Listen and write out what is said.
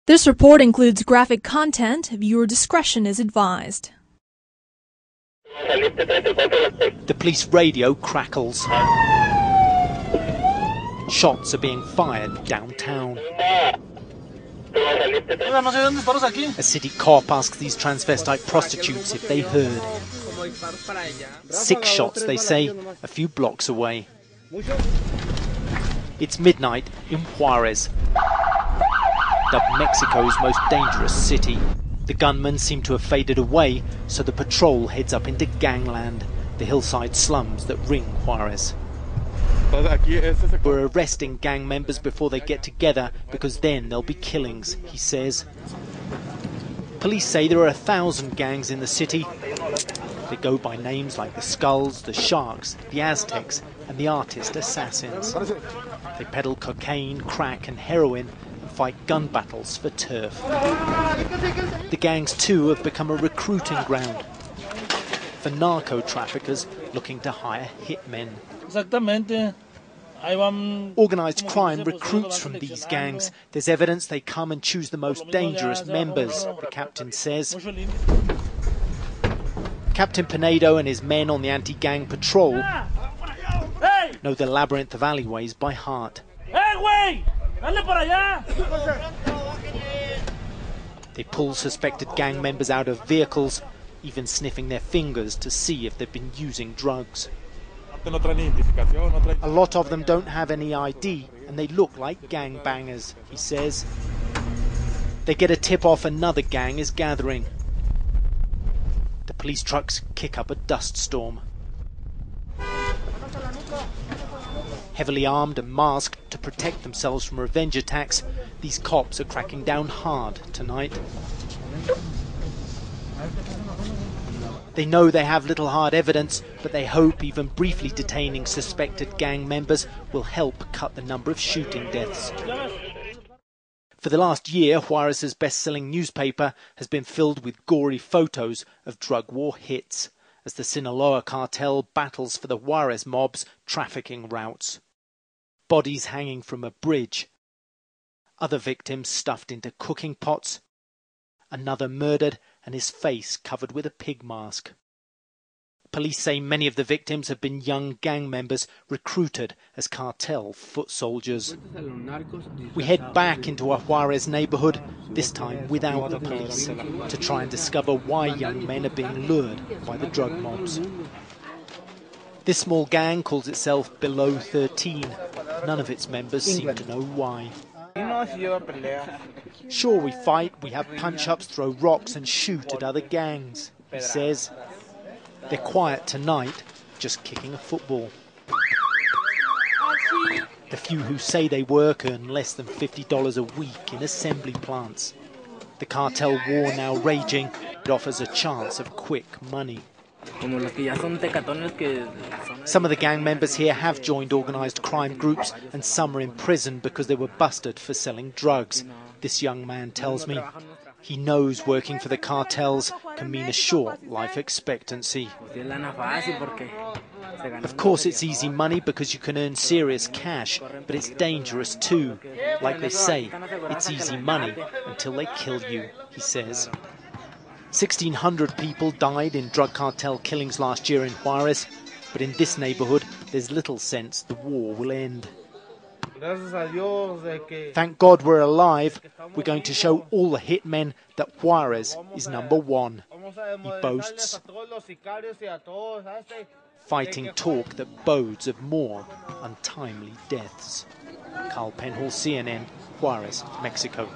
This report includes graphic content. Viewer discretion is advised. The police radio crackles. Shots are being fired downtown. A city cop asks these transvestite prostitutes if they heard. 6 shots, they say, a few blocks away. It's midnight in Juarez, dubbed Mexico's most dangerous city. The gunmen seem to have faded away, so the patrol heads up into gangland, the hillside slums that ring Juarez. We're arresting gang members before they get together, because then there'll be killings, he says. Police say there are 1,000 gangs in the city. They go by names like the Skulls, the Sharks, the Aztecs, and the Artist Assassins. They peddle cocaine, crack, and heroin, and fight gun battles for turf. The gangs, too, have become a recruiting ground for narco-traffickers looking to hire hitmen. Organised crime recruits from these gangs. There's evidence they come and choose the most dangerous members, the captain says. Captain Pinedo and his men on the anti-gang patrol know the labyrinth of alleyways by heart. They pull suspected gang members out of vehicles, even sniffing their fingers to see if they've been using drugs. A lot of them don't have any ID, and they look like gangbangers, he says. They get a tip off another gang is gathering. The police trucks kick up a dust storm. Heavily armed and masked to protect themselves from revenge attacks, these cops are cracking down hard tonight. They know they have little hard evidence, but they hope even briefly detaining suspected gang members will help cut the number of shooting deaths. For the last year, Juarez's best-selling newspaper has been filled with gory photos of drug war hits, as the Sinaloa cartel battles for the Juarez mob's trafficking routes. Bodies hanging from a bridge, other victims stuffed into cooking pots, another murdered and his face covered with a pig mask. Police say many of the victims have been young gang members recruited as cartel foot soldiers. We head back into a Juarez neighborhood, this time without the police, to try and discover why young men are being lured by the drug mobs. This small gang calls itself Below 13. None of its members seem to know why. Sure, we fight, we have punch-ups, throw rocks and shoot at other gangs, he says. They're quiet tonight, just kicking a football. The few who say they work earn less than $50 a week in assembly plants. The cartel war now raging, it offers a chance of quick money. Some of the gang members here have joined organised crime groups, and some are in prison because they were busted for selling drugs. This young man tells me he knows working for the cartels can mean a short life expectancy. Of course it's easy money because you can earn serious cash, but it's dangerous too. Like they say, it's easy money until they kill you, he says. 1,600 people died in drug cartel killings last year in Juarez, but in this neighborhood there's little sense the war will end. Thank God we're alive. We're going to show all the hitmen that Juarez is #1, he boasts. Fighting talk that bodes of more untimely deaths. Carl Penhall, CNN, Juarez, Mexico.